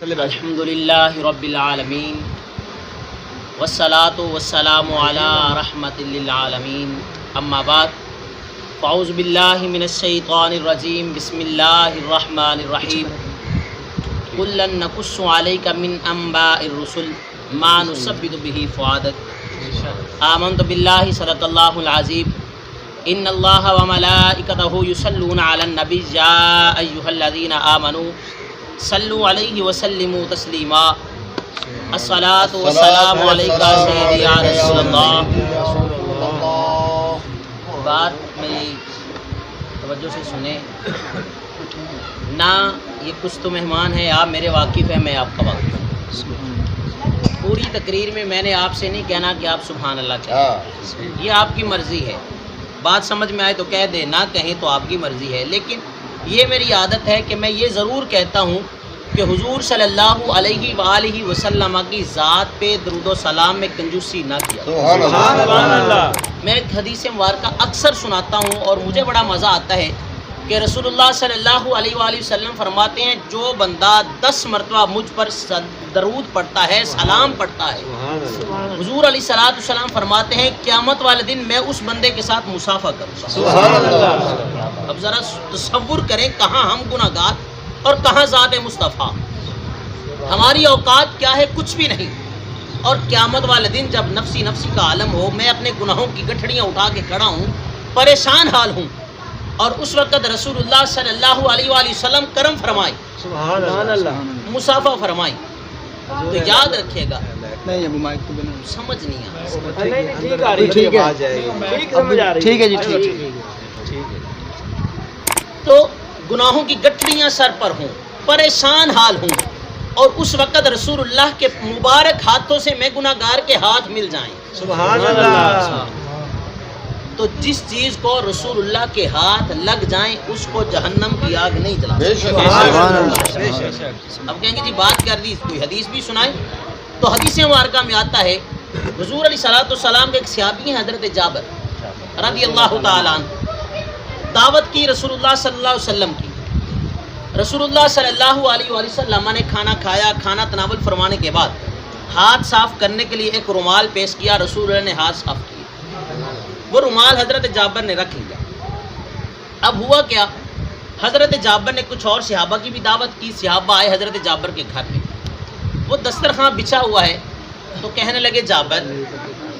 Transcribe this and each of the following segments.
الحمدللہ رب العالمین والصلاة والسلام علی رحمت للعالمین اما بعد فاعوذ باللہ من الشیطان الرجیم بسم اللہ الرحمن الرحیم کلا نقص علیک من انباء الرسل ما نثبت به فؤادک آمنت باللہ صدق اللہ العظیم ان اللہ وملائکتہ یصلون علی النبی یا ایھا الذین آمنوا صلو علیہ وسلموا تسلیما الصلاۃ والسلام علیکہ سیدی یا رسول اللہ۔ بات میری توجہ سے سنیں، نہ یہ کچھ تو مہمان ہے، آپ میرے واقف ہیں، میں آپ کا واقف ہوں۔ پوری تقریر میں میں نے آپ سے نہیں کہنا کہ آپ سبحان اللہ کہیں، یہ آپ کی مرضی ہے، بات سمجھ میں آئے تو کہہ دیں، نہ کہیں تو آپ کی مرضی ہے، لیکن یہ میری عادت ہے کہ میں یہ ضرور کہتا ہوں کہ حضور صلی اللہ علیہ وآلہ وسلم کی ذات پہ درود و سلام میں کنجوسی نہ کیا۔ سبحان اللہ۔ میں ایک حدیث مبارکہ اکثر سناتا ہوں اور مجھے بڑا مزہ آتا ہے کہ رسول اللہ صلی اللہ علیہ وآلہ وسلم فرماتے ہیں جو بندہ 10 مرتبہ مجھ پر درود پڑھتا ہے، سلام پڑھتا ہے، حضور علیہ الصلوۃ والسلام فرماتے ہیں قیامت والے دن میں اس بندے کے ساتھ مصافحہ کروں گا۔ سبحان اللہ۔ اب ذرا تصور کریں کہاں ہم گناہ گار اور کہاں ذات مصطفیٰ، ہماری اوقات کیا ہے؟ کچھ بھی نہیں۔ اور قیامت والے دن جب نفسی نفسی کا عالم ہو، میں اپنے گناہوں کی گٹھڑیاں اٹھا کے کھڑا ہوں، پریشان حال ہوں، اور اس وقت رسول اللہ صلی اللہ علیہ وآلہ وسلم کرم فرمائے، سبحان اللہ، مصافحہ فرمائے، تو یاد رکھیے گا، سمجھ نہیں آ ٹھیک ہے جی، تو گناہوں کی گٹھڑیاں سر پر ہوں، پریشان حال ہوں، اور اس وقت رسول اللہ کے مبارک ہاتھوں سے میں گناہ گار کے ہاتھ مل جائیں، سبحان اللہ، تو جس چیز کو رسول اللہ کے ہاتھ لگ جائیں اس کو جہنم کی آگ نہیں جلا سکتی۔ اب کہیں گے جی بات کر دی، کوئی حدیث بھی سنائے، تو حدیث مبارکہ میں آتا ہے حضور علیہ الصلوۃ والسلام کے ایک صحابی ہیں حضرت جابر رضی اللہ تعالیٰ عنہ، دعوت کی رسول اللہ صلی اللہ علیہ وسلم کی، رسول اللہ صلی اللہ علیہ وآلہ وسلم نے کھانا کھایا، کھانا تناول فرمانے کے بعد ہاتھ صاف کرنے کے لیے ایک رومال پیش کیا، رسول اللہ نے ہاتھ صاف کیا، وہ رومال حضرت جابر نے رکھ لیا۔ اب ہوا کیا، حضرت جابر نے کچھ اور صحابہ کی بھی دعوت کی، صحابہ آئے حضرت جابر کے گھر میں، وہ دسترخوان بچھا ہوا ہے، تو کہنے لگے جابر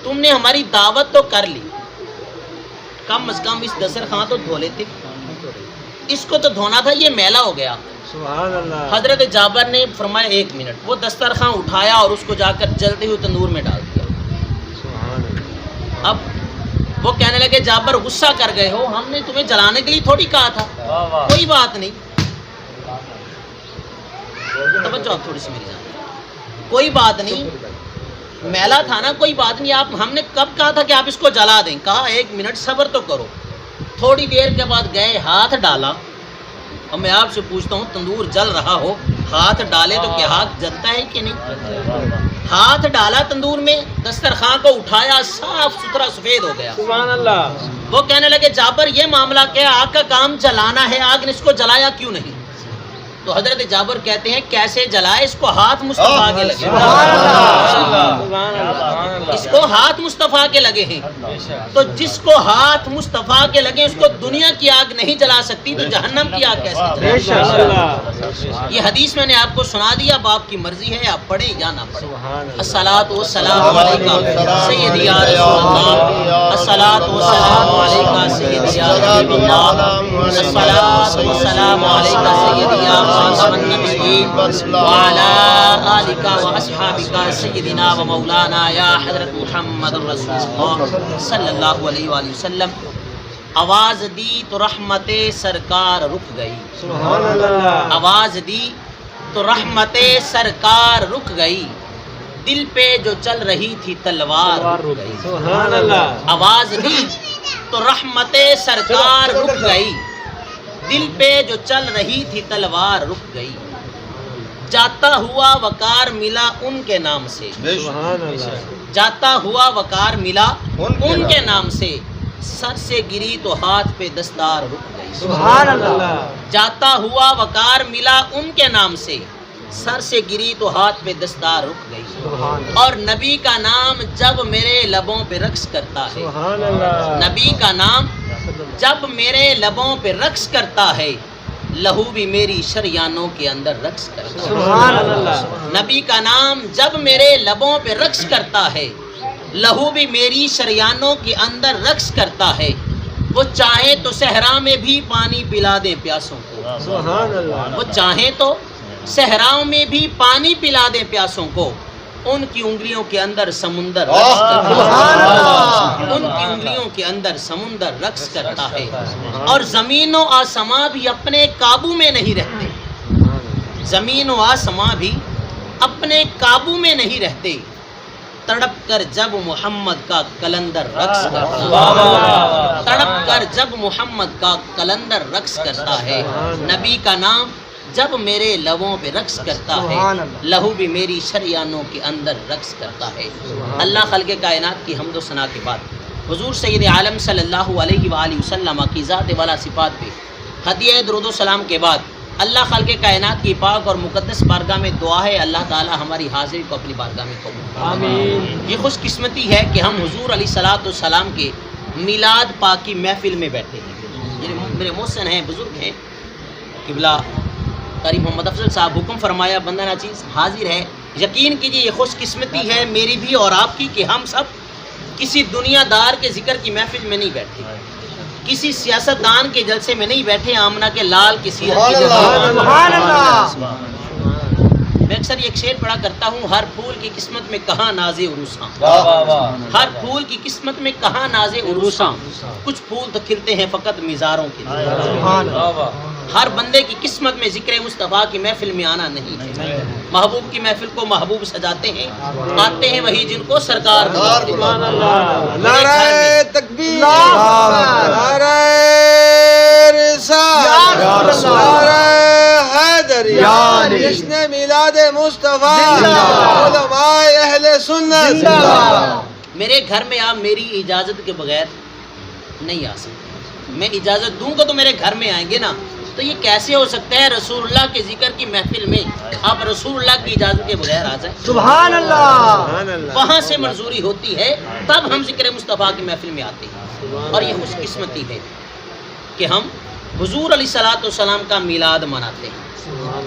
تم نے ہماری دعوت تو کر لی، کم از کم اس دسترخوان تو دھو لیتے، اس کو تو دھونا تھا، یہ میلا ہو گیا۔ سبحان اللہ۔ حضرت جابر نے فرمایا 1 منٹ، وہ دسترخوان اٹھایا اور اس کو جا کر جلتے ہوئے تندور میں ڈال دیا۔ سبحان اللہ۔ اب وہ کہنے لگے جابر غصہ کر گئے ہو، ہم نے تمہیں جلانے کے لیے تھوڑی کہا تھا، کوئی بات نہیں، توجہ آپ تھوڑی سی میری جان، کوئی بات نہیں، میلا تھا نا، کوئی بات نہیں، آپ ہم نے کب کہا تھا کہ آپ اس کو جلا دیں؟ کہا 1 منٹ صبر تو کرو۔ تھوڑی دیر کے بعد گئے، ہاتھ ڈالا، اور میں آپ سے پوچھتا ہوں تندور جل رہا ہو، ہاتھ ڈالے تو کیا ہاتھ جلتا ہے کہ نہیں؟ ہاتھ ڈالا تندور میں، دسترخوان کو اٹھایا، صاف ستھرا سفید ہو گیا۔ سبحان اللہ۔ وہ کہنے لگے جابر یہ معاملہ کیا، آگ کا کام جلانا ہے، آگ نے اس کو جلایا کیوں نہیں؟ تو حضرت جابر کہتے ہیں کیسے جلائے، اس کو ہاتھ مصطفیٰ کے لگے، اس کو ہاتھ مصطفیٰ کے لگے ہیں، تو جس کو ہاتھ مصطفیٰ کے لگے اس کو دنیا کی آگ نہیں جلا سکتی، تو جہنم کی آگ کیسے جلا؟ یہ حدیث میں نے آپ کو سنا دیا، اب آپ کی مرضی ہے آپ پڑھیں یا نہ پڑھیں۔ الصلاۃ والسلام علیکہ سیدی یا رسول اللہ، الصلاۃ والسلام علیکہ سیدی یا حبیب اللہ، الصلاۃ والسلام علیکہ سیدی یا النبیین وعلی آلک واصحابک سیدنا و مولانا یا حضرت محمد رسول اللہ صلی اللہ علیہ وآلہ وسلم۔ آواز دی تو رحمت سرکار رک گئی، سبحان اللہ، آواز دی تو رحمت سرکار رک گئی، دل پہ جو چل رہی تھی تلوار رک گئی، سبحان اللہ، آواز دی تو رحمت سرکار رک گئی، دل پہ جو چل رہی تھی تلوار رک گئی، جاتا ہوا وقار ملا ان کے نام سے، جاتا ہوا وقار ملا ان کے نام سے، سر سے گری تو ہاتھ پہ دستار رک گئی، سبحان اللہ، جاتا ہوا وقار ملا ان کے نام سے، سر سے گری تو ہاتھ پہ دستار رک گئی، اور نبی کا نام جب میرے لبوں پہ رقص کرتا ہے، نبی کا نام جب میرے لبوں پہ رقص کرتا ہے، لہو بھی میری شریانوں کے اندر رقص کرتا ہے۔ نبی کا نام جب میرے لبوں پہ رقص کرتا ہے، لہو بھی میری شریانوں کے اندر رقص کرتا ہے، وہ چاہیں تو صحرا میں بھی پانی پلا دیں پیاسوں کو، وہ چاہیں تو صحراؤں میں بھی پانی پلا دیں پیاسوں کو، ان کی انگلیوں کے اندر سمندر رقص کرتا ہے، ان کی انگلیوں کے اندر سمندر رقص کرتا ہے، اور زمین و آسماں بھی اپنے قابو میں نہیں رہتے، زمین و آسماں بھی اپنے قابو میں نہیں رہتے، تڑپ کر جب محمد کا کلندر رقص کرتا ہے، تڑپ کر جب محمد کا کلندر رقص کرتا ہے، نبی کا نام جب میرے لبوں پہ رقص کرتا ہے، لہو بھی میری شریانوں کے اندر رقص کرتا ہے۔ اللہ خلق کائنات کی حمد و ثنا کے بعد حضور سید عالم صلی اللہ علیہ وآلہ وسلم کی ذات والا صفات پہ ہدیہ درود و سلام کے بعد اللہ خلق کائنات کی پاک اور مقدس بارگاہ میں دعا ہے اللہ تعالی ہماری حاضری کو اپنی بارگاہ میں قبول فرمائے۔ یہ خوش قسمتی ہے کہ ہم حضور علیہ الصلوۃ والسلام کے میلاد پاک کی محفل میں بیٹھے ہیں۔ یہ میرے محسن ہیں، بزرگ ہیں، قبلہ قاری محمد افضل صاحب حکم فرمایا بندہ ناچیز حاضر ہے۔ یقین کیجیے یہ خوش قسمتی ہے میری بھی اور آپ کی کہ ہم سب کسی دنیا دار کے ذکر کی محفل میں نہیں بیٹھے، کسی سیاست دان کے جلسے میں نہیں بیٹھے، آمنہ کے لال کی سیرت کی سبحان اللہ۔ میں اکثر ایک شعر پڑھا کرتا ہوں، ہر پھول کی قسمت میں کہاں ناز عروساں، ہر پھول کی قسمت میں کہاں ناز عروساں، کچھ پھول تو کھلتے ہیں فقط مزاروں کے لیے۔ ہر بندے کی قسمت میں ذکر مصطفیٰ کی محفل میں آنا نہیں ہے، محبوب کی محفل کو محبوب سجاتے ہیں، آتے ہیں وہی جن کو سرکار بلاتے ہیں۔ نعرہ تکبیر، نعرہ رسالت، نعرہ حیدری، جشن میلاد مصطفیٰ، علماء اہل سنت۔ میرے گھر میں آپ میری اجازت کے بغیر نہیں آ سکتے، میں اجازت دوں گا تو میرے گھر میں آئیں گے نا، تو یہ کیسے ہو سکتا ہے رسول اللہ کے ذکر کی محفل میں آپ رسول اللہ کی اجازت کے بغیر آ جائیں؟ سبحان اللہ۔ وہاں سے منظوری ہوتی ہے تب ہم ذکر مصطفیٰ کی محفل میں آتے ہیں، اور یہ خوش قسمتی ہے کہ ہم حضور علیہ الصلوۃ والسلام کا میلاد مناتے ہیں،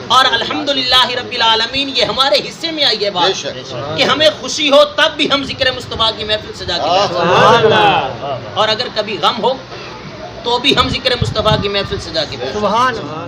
اور الحمدللہ رب العالمین یہ ہمارے حصے میں آئی ہے بات کہ ہمیں خوشی ہو تب بھی ہم ذکر مصطفیٰ کی محفل سجا کے بیٹھتے ہیں، اور اگر کبھی غم ہو تو بھی ہم ذکر مصطفیٰ کی محفل سجا کے بیٹھتے ہیں۔ سبحان اللہ۔